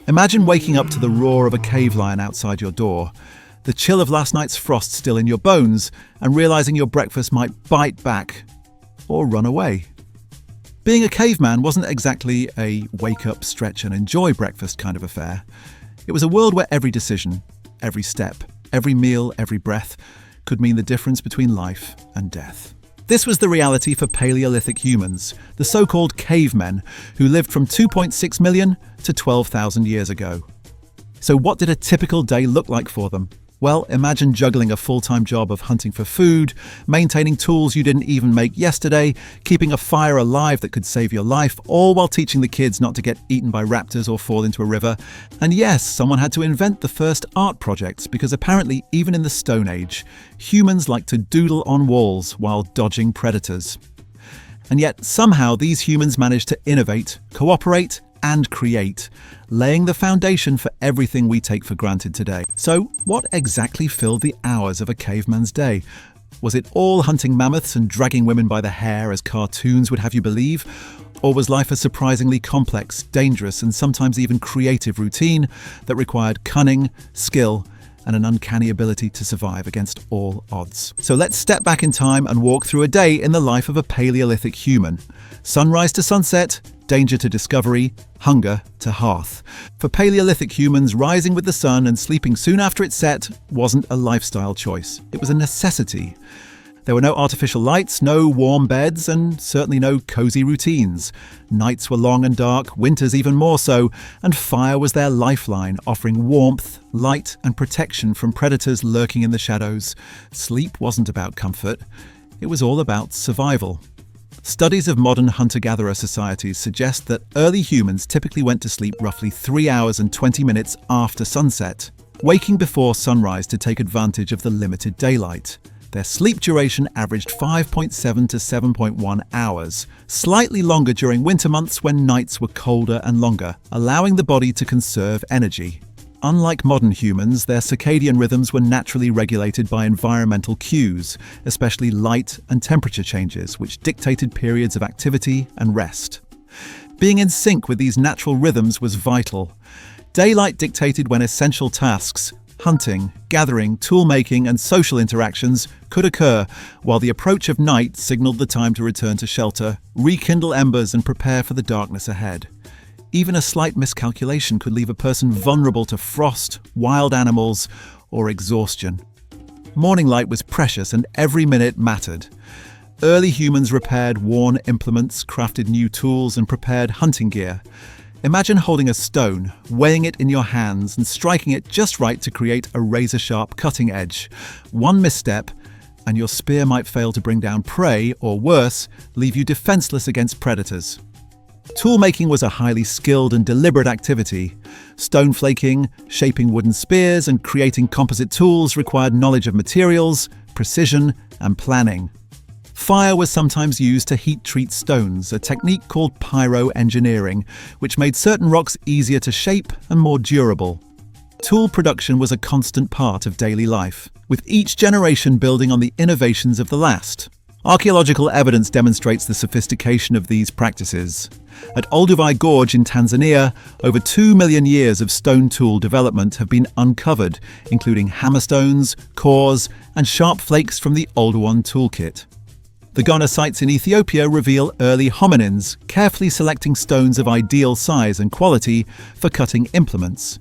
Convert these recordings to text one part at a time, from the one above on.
Imagine waking up to the roar of a cave lion outside your door, the chill of last night's frost still in your bones, and realizing your breakfast might bite back or run away. Being a caveman wasn't exactly a wake up, stretch and enjoy breakfast kind of affair. It was a world where every decision, every step, every meal, every breath could mean the difference between life and death. This was the reality for Paleolithic humans, the so-called cavemen, who lived from 2.6 million to 12,000 years ago. So what did a typical day look like for them? Well, imagine juggling a full-time job of hunting for food, maintaining tools you didn't even make yesterday, keeping a fire alive that could save your life, all while teaching the kids not to get eaten by raptors or fall into a river. And yes, someone had to invent the first art projects because apparently, even in the Stone Age, humans liked to doodle on walls while dodging predators. And yet, somehow these humans managed to innovate, cooperate, and create, laying the foundation for everything we take for granted today. So, what exactly filled the hours of a caveman's day? Was it all hunting mammoths and dragging women by the hair as cartoons would have you believe? Or was life a surprisingly complex, dangerous, and sometimes even creative routine that required cunning, skill, and an uncanny ability to survive against all odds? So let's step back in time and walk through a day in the life of a Paleolithic human. Sunrise to sunset, danger to discovery, hunger to hearth. For Paleolithic humans, rising with the sun and sleeping soon after it set wasn't a lifestyle choice. It was a necessity. There were no artificial lights, no warm beds, and certainly no cozy routines. Nights were long and dark, winters even more so, and fire was their lifeline, offering warmth, light, and protection from predators lurking in the shadows. Sleep wasn't about comfort. It was all about survival. Studies of modern hunter-gatherer societies suggest that early humans typically went to sleep roughly 3 hours and 20 minutes after sunset, waking before sunrise to take advantage of the limited daylight. Their sleep duration averaged 5.7 to 7.1 hours, slightly longer during winter months when nights were colder and longer, allowing the body to conserve energy. Unlike modern humans, their circadian rhythms were naturally regulated by environmental cues, especially light and temperature changes, which dictated periods of activity and rest. Being in sync with these natural rhythms was vital. Daylight dictated when essential tasks, hunting, gathering, tool-making, and social interactions could occur, while the approach of night signaled the time to return to shelter, rekindle embers, and prepare for the darkness ahead. Even a slight miscalculation could leave a person vulnerable to frost, wild animals, or exhaustion. Morning light was precious and every minute mattered. Early humans repaired worn implements, crafted new tools, and prepared hunting gear. Imagine holding a stone, weighing it in your hands, and striking it just right to create a razor-sharp cutting edge. One misstep, and your spear might fail to bring down prey, or worse, leave you defenseless against predators. Tool-making was a highly skilled and deliberate activity. Stone flaking, shaping wooden spears, and creating composite tools required knowledge of materials, precision, and planning. Fire was sometimes used to heat-treat stones, a technique called pyroengineering, which made certain rocks easier to shape and more durable. Tool production was a constant part of daily life, with each generation building on the innovations of the last. Archaeological evidence demonstrates the sophistication of these practices. At Olduvai Gorge in Tanzania, over 2 million years of stone tool development have been uncovered, including hammerstones, cores, and sharp flakes from the Oldowan toolkit. The Ghana sites in Ethiopia reveal early hominins, carefully selecting stones of ideal size and quality for cutting implements.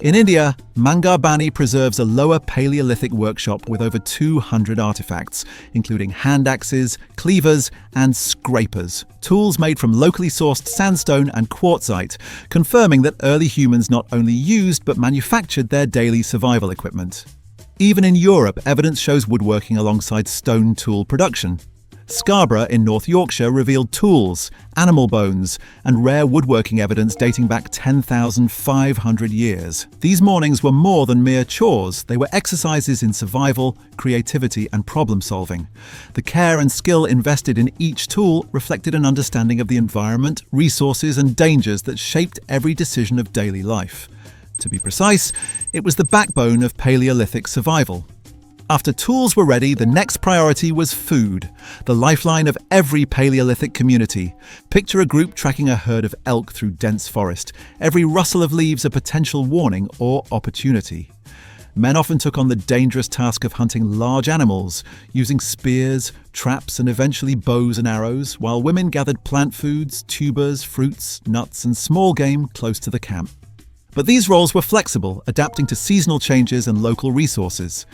In India, Mangarbani preserves a lower Paleolithic workshop with over 200 artifacts, including hand axes, cleavers, and scrapers, tools made from locally sourced sandstone and quartzite, confirming that early humans not only used but manufactured their daily survival equipment. Even in Europe, evidence shows woodworking alongside stone tool production. Scarborough in North Yorkshire revealed tools, animal bones, and rare woodworking evidence dating back 10,500 years. These mornings were more than mere chores. They were exercises in survival, creativity, and problem-solving. The care and skill invested in each tool reflected an understanding of the environment, resources, and dangers that shaped every decision of daily life. To be precise, it was the backbone of Paleolithic survival. After tools were ready, the next priority was food, the lifeline of every Paleolithic community. Picture a group tracking a herd of elk through dense forest, every rustle of leaves a potential warning or opportunity. Men often took on the dangerous task of hunting large animals, using spears, traps, and eventually bows and arrows, while women gathered plant foods, tubers, fruits, nuts, and small game close to the camp. But these roles were flexible, adapting to seasonal changes and local resources.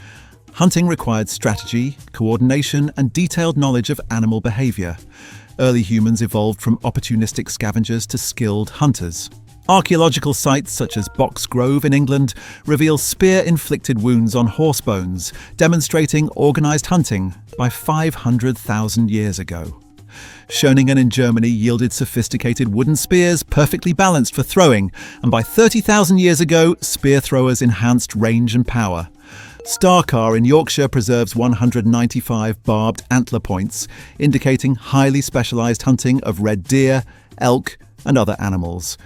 Hunting required strategy, coordination, and detailed knowledge of animal behavior. Early humans evolved from opportunistic scavengers to skilled hunters. Archaeological sites such as Boxgrove in England reveal spear-inflicted wounds on horse bones, demonstrating organised hunting by 500,000 years ago. Schöningen in Germany yielded sophisticated wooden spears perfectly balanced for throwing, and by 30,000 years ago, spear throwers enhanced range and power. Star Carr in Yorkshire preserves 195 barbed antler points, indicating highly specialised hunting of red deer, elk, and other animals.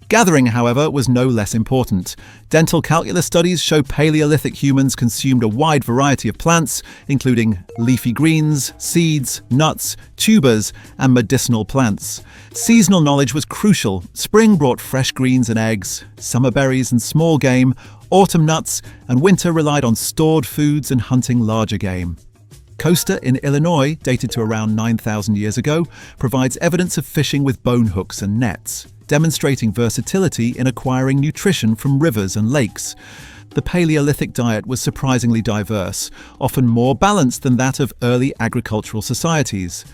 Gathering, however, was no less important. Dental calculus studies show Paleolithic humans consumed a wide variety of plants, including leafy greens, seeds, nuts, tubers, and medicinal plants. Seasonal knowledge was crucial. Spring brought fresh greens and eggs, summer berries and small game, autumn nuts, and winter relied on stored foods and hunting larger game. Costa in Illinois, dated to around 9,000 years ago, provides evidence of fishing with bone hooks and nets, demonstrating versatility in acquiring nutrition from rivers and lakes. The Paleolithic diet was surprisingly diverse, often more balanced than that of early agricultural societies.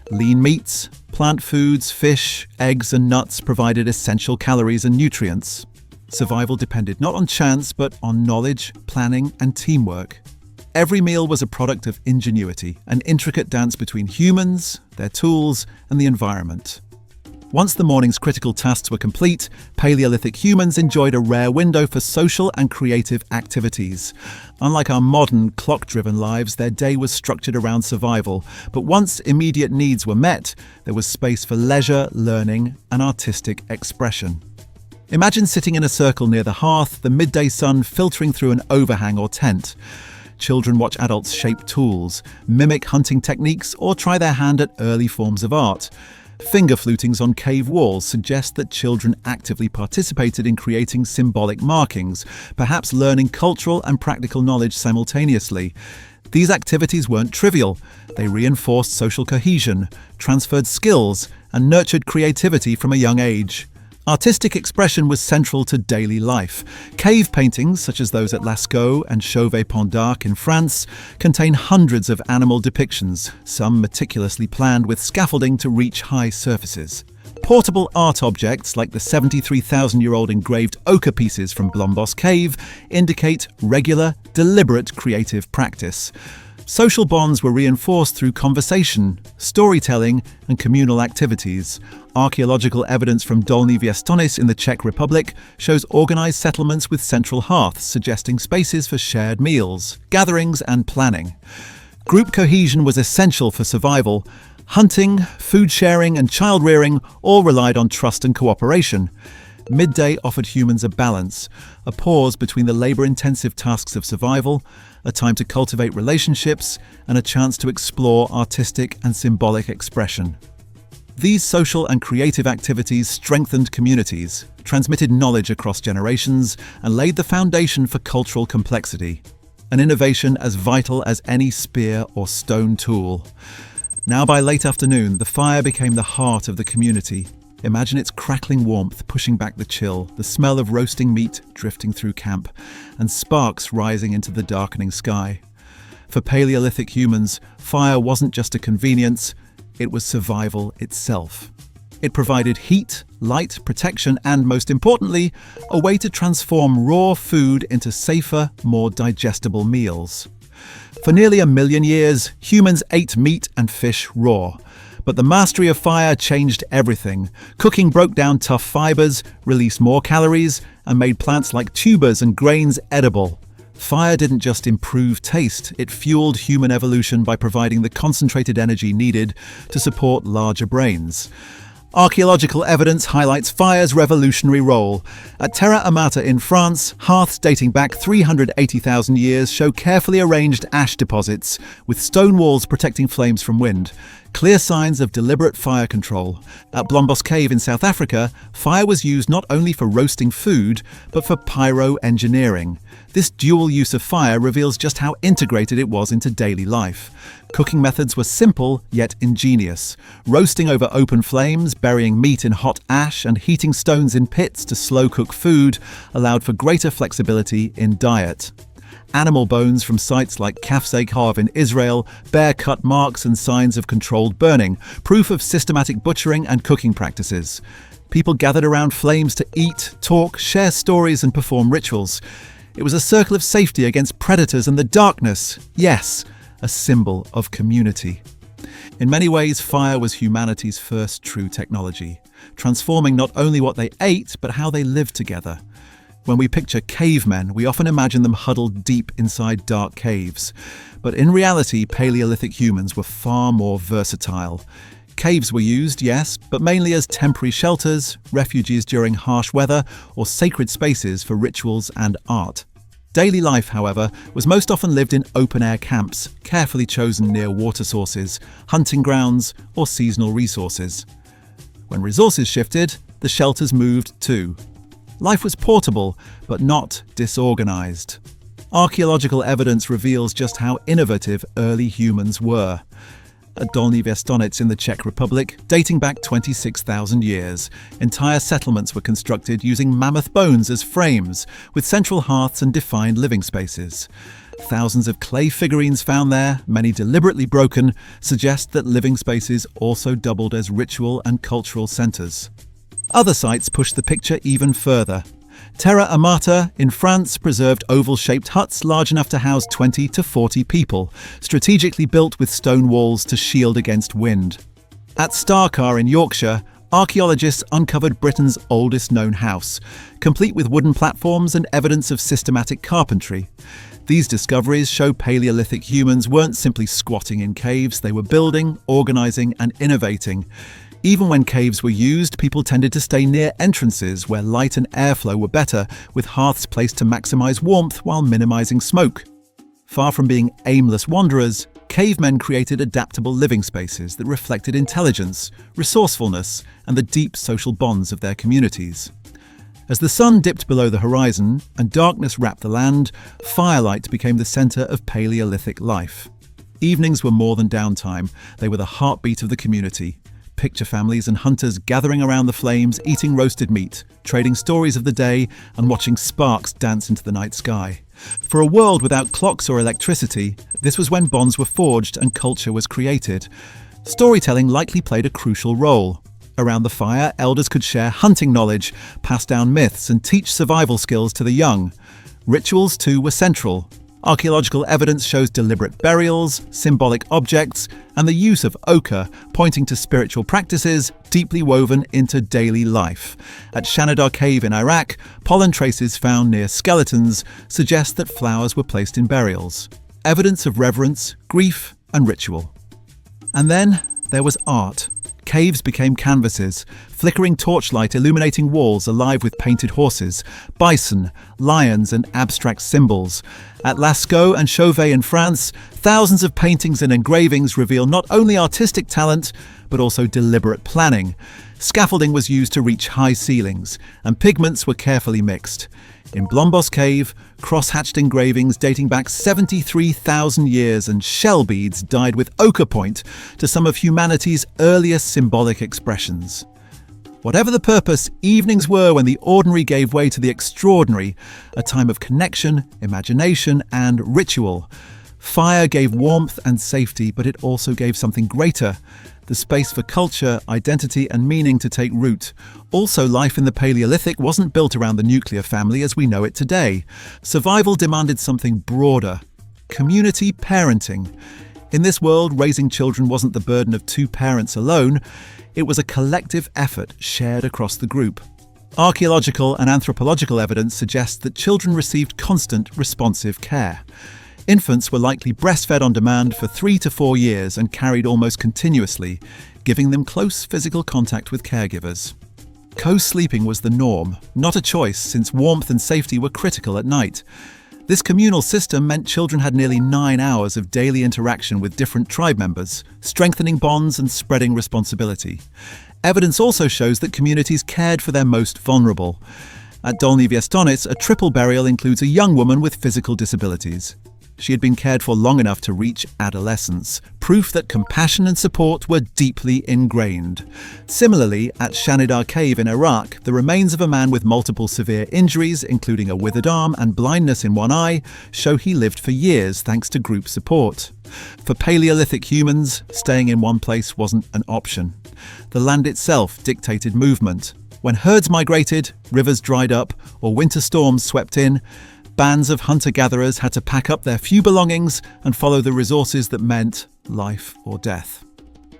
Lean meats, plant foods, fish, eggs, and nuts provided essential calories and nutrients. Survival depended not on chance, but on knowledge, planning, and teamwork. Every meal was a product of ingenuity, an intricate dance between humans, their tools, and the environment. Once the morning's critical tasks were complete, Paleolithic humans enjoyed a rare window for social and creative activities. Unlike our modern, clock-driven lives, their day was structured around survival, but once immediate needs were met, there was space for leisure, learning, and artistic expression. Imagine sitting in a circle near the hearth, the midday sun filtering through an overhang or tent. Children watch adults shape tools, mimic hunting techniques, or try their hand at early forms of art. Finger flutings on cave walls suggest that children actively participated in creating symbolic markings, perhaps learning cultural and practical knowledge simultaneously. These activities weren't trivial. They reinforced social cohesion, transferred skills, and nurtured creativity from a young age. Artistic expression was central to daily life. Cave paintings, such as those at Lascaux and Chauvet-Pont d'Arc in France, contain hundreds of animal depictions, some meticulously planned with scaffolding to reach high surfaces. Portable art objects, like the 73,000-year-old engraved ochre pieces from Blombos Cave, indicate regular, deliberate creative practice. Social bonds were reinforced through conversation, storytelling, and communal activities. Archaeological evidence from Dolní Věstonice in the Czech Republic shows organized settlements with central hearths, suggesting spaces for shared meals, gatherings, and planning. Group cohesion was essential for survival. Hunting, food sharing, and child rearing all relied on trust and cooperation. Midday offered humans a balance, a pause between the labor-intensive tasks of survival, a time to cultivate relationships, and a chance to explore artistic and symbolic expression. These social and creative activities strengthened communities, transmitted knowledge across generations, and laid the foundation for cultural complexity, an innovation as vital as any spear or stone tool. Now by late afternoon, the fire became the heart of the community. Imagine its crackling warmth pushing back the chill, the smell of roasting meat drifting through camp, and sparks rising into the darkening sky. For Paleolithic humans, fire wasn't just a convenience, it was survival itself. It provided heat, light, protection, and, most importantly, a way to transform raw food into safer, more digestible meals. For nearly 1 million years, humans ate meat and fish raw. But the mastery of fire changed everything. Cooking broke down tough fibers, released more calories, and made plants like tubers and grains edible. Fire didn't just improve taste, it fueled human evolution by providing the concentrated energy needed to support larger brains. Archaeological evidence highlights fire's revolutionary role. At Terra Amata in France, hearths dating back 380,000 years show carefully arranged ash deposits, with stone walls protecting flames from wind. Clear signs of deliberate fire control. At Blombos Cave in South Africa, fire was used not only for roasting food, but for pyro-engineering. This dual use of fire reveals just how integrated it was into daily life. Cooking methods were simple, yet ingenious. Roasting over open flames, burying meat in hot ash, and heating stones in pits to slow-cook food allowed for greater flexibility in diet. Animal bones from sites like Cavemen in Israel bear cut marks and signs of controlled burning, proof of systematic butchering and cooking practices. People gathered around flames to eat, talk, share stories, and perform rituals. It was a circle of safety against predators and the darkness. Yes, a symbol of community. In many ways, fire was humanity's first true technology, transforming not only what they ate, but how they lived together. When we picture cavemen, we often imagine them huddled deep inside dark caves. But in reality, Paleolithic humans were far more versatile. Caves were used, yes, but mainly as temporary shelters, refuges during harsh weather, or sacred spaces for rituals and art. Daily life, however, was most often lived in open-air camps, carefully chosen near water sources, hunting grounds, or seasonal resources. When resources shifted, the shelters moved too. Life was portable, but not disorganized. Archaeological evidence reveals just how innovative early humans were. At Dolní Věstonice in the Czech Republic, dating back 26,000 years, entire settlements were constructed using mammoth bones as frames, with central hearths and defined living spaces. Thousands of clay figurines found there, many deliberately broken, suggest that living spaces also doubled as ritual and cultural centers. Other sites push the picture even further. Terra Amata in France preserved oval-shaped huts large enough to house 20 to 40 people, strategically built with stone walls to shield against wind. At Star Carr in Yorkshire, archaeologists uncovered Britain's oldest known house, complete with wooden platforms and evidence of systematic carpentry. These discoveries show Paleolithic humans weren't simply squatting in caves, they were building, organizing, and innovating. Even when caves were used, people tended to stay near entrances where light and airflow were better, with hearths placed to maximize warmth while minimizing smoke. Far from being aimless wanderers, cavemen created adaptable living spaces that reflected intelligence, resourcefulness, and the deep social bonds of their communities. As the sun dipped below the horizon and darkness wrapped the land, firelight became the center of Paleolithic life. Evenings were more than downtime, they were the heartbeat of the community. Picture families and hunters gathering around the flames, eating roasted meat, trading stories of the day, and watching sparks dance into the night sky. For a world without clocks or electricity, this was when bonds were forged and culture was created. Storytelling likely played a crucial role. Around the fire, elders could share hunting knowledge, pass down myths, and teach survival skills to the young. Rituals, too, were central. Archaeological evidence shows deliberate burials, symbolic objects, and the use of ochre, pointing to spiritual practices deeply woven into daily life. At Schöningen Cave in Iraq, pollen traces found near skeletons suggest that flowers were placed in burials. Evidence of reverence, grief, and ritual. And then there was art. Caves became canvases, flickering torchlight illuminating walls alive with painted horses, bison, lions, and abstract symbols. At Lascaux and Chauvet in France, thousands of paintings and engravings reveal not only artistic talent, but also deliberate planning. Scaffolding was used to reach high ceilings, and pigments were carefully mixed. In Blombos Cave, cross-hatched engravings dating back 73,000 years and shell beads dyed with ochre point to some of humanity's earliest symbolic expressions. Whatever the purpose, evenings were when the ordinary gave way to the extraordinary, a time of connection, imagination, and ritual. Fire gave warmth and safety, but it also gave something greater, the space for culture, identity, and meaning to take root. Also, life in the Paleolithic wasn't built around the nuclear family as we know it today. Survival demanded something broader: community parenting. In this world, raising children wasn't the burden of two parents alone. It was a collective effort shared across the group. Archaeological and anthropological evidence suggests that children received constant, responsive care. Infants were likely breastfed on demand for 3 to 4 years and carried almost continuously, giving them close physical contact with caregivers. Co-sleeping was the norm, not a choice, since warmth and safety were critical at night. This communal system meant children had nearly 9 hours of daily interaction with different tribe members, strengthening bonds and spreading responsibility. Evidence also shows that communities cared for their most vulnerable. At Dolní Věstonice, a triple burial includes a young woman with physical disabilities. She had been cared for long enough to reach adolescence, proof that compassion and support were deeply ingrained. Similarly, at Shanidar Cave in Iraq, the remains of a man with multiple severe injuries, including a withered arm and blindness in one eye, show he lived for years thanks to group support. For Paleolithic humans, staying in one place wasn't an option. The land itself dictated movement. When herds migrated, rivers dried up, or winter storms swept in, bands of hunter-gatherers had to pack up their few belongings and follow the resources that meant life or death.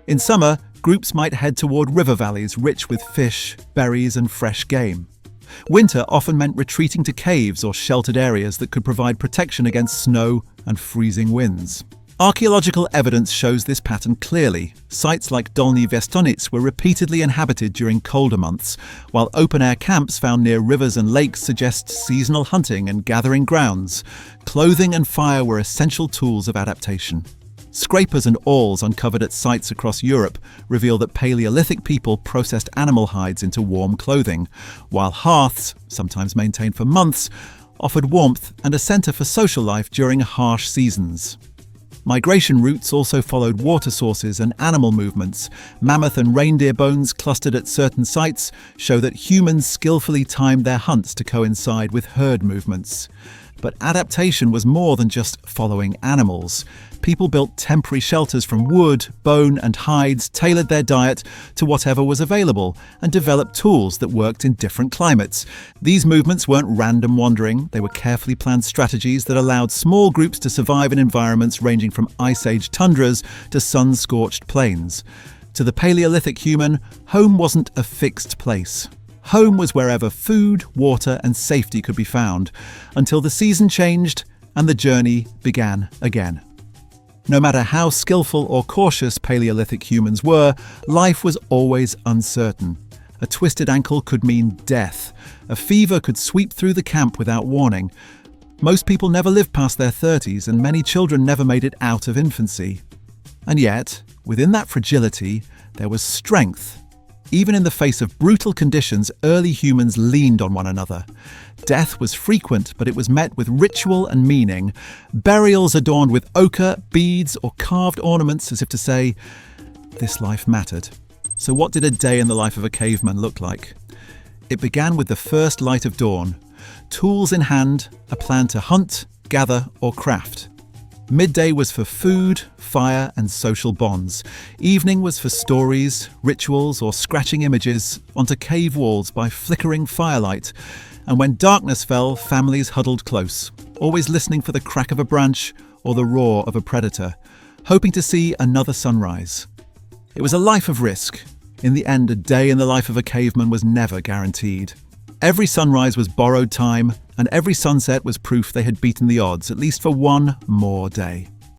In summer, groups might head toward river valleys rich with fish, berries, and fresh game. Winter often meant retreating to caves or sheltered areas that could provide protection against snow and freezing winds. Archaeological evidence shows this pattern clearly. Sites like Dolní Věstonice were repeatedly inhabited during colder months, while open-air camps found near rivers and lakes suggest seasonal hunting and gathering grounds. Clothing and fire were essential tools of adaptation. Scrapers and awls uncovered at sites across Europe reveal that Paleolithic people processed animal hides into warm clothing, while hearths, sometimes maintained for months, offered warmth and a centre for social life during harsh seasons. Migration routes also followed water sources and animal movements. Mammoth and reindeer bones clustered at certain sites show that humans skillfully timed their hunts to coincide with herd movements. But adaptation was more than just following animals. People built temporary shelters from wood, bone, and hides, tailored their diet to whatever was available, and developed tools that worked in different climates. These movements weren't random wandering, they were carefully planned strategies that allowed small groups to survive in environments ranging from Ice Age tundras to sun-scorched plains. To the Paleolithic human, home wasn't a fixed place. Home was wherever food, water, and safety could be found, until the season changed and the journey began again. No matter how skillful or cautious Paleolithic humans were, life was always uncertain. A twisted ankle could mean death. A fever could sweep through the camp without warning. Most people never lived past their 30s, and many children never made it out of infancy. And yet, within that fragility, there was strength. Even in the face of brutal conditions, early humans leaned on one another. Death was frequent, but it was met with ritual and meaning. Burials adorned with ochre, beads, or carved ornaments as if to say, this life mattered. So what did a day in the life of a caveman look like? It began with the first light of dawn. Tools in hand, a plan to hunt, gather, or craft. Midday was for food, fire, and social bonds. Evening was for stories, rituals, or scratching images onto cave walls by flickering firelight. And when darkness fell, families huddled close, always listening for the crack of a branch or the roar of a predator, hoping to see another sunrise. It was a life of risk. In the end, a day in the life of a caveman was never guaranteed. Every sunrise was borrowed time, and every sunset was proof they had beaten the odds, at least for one more day.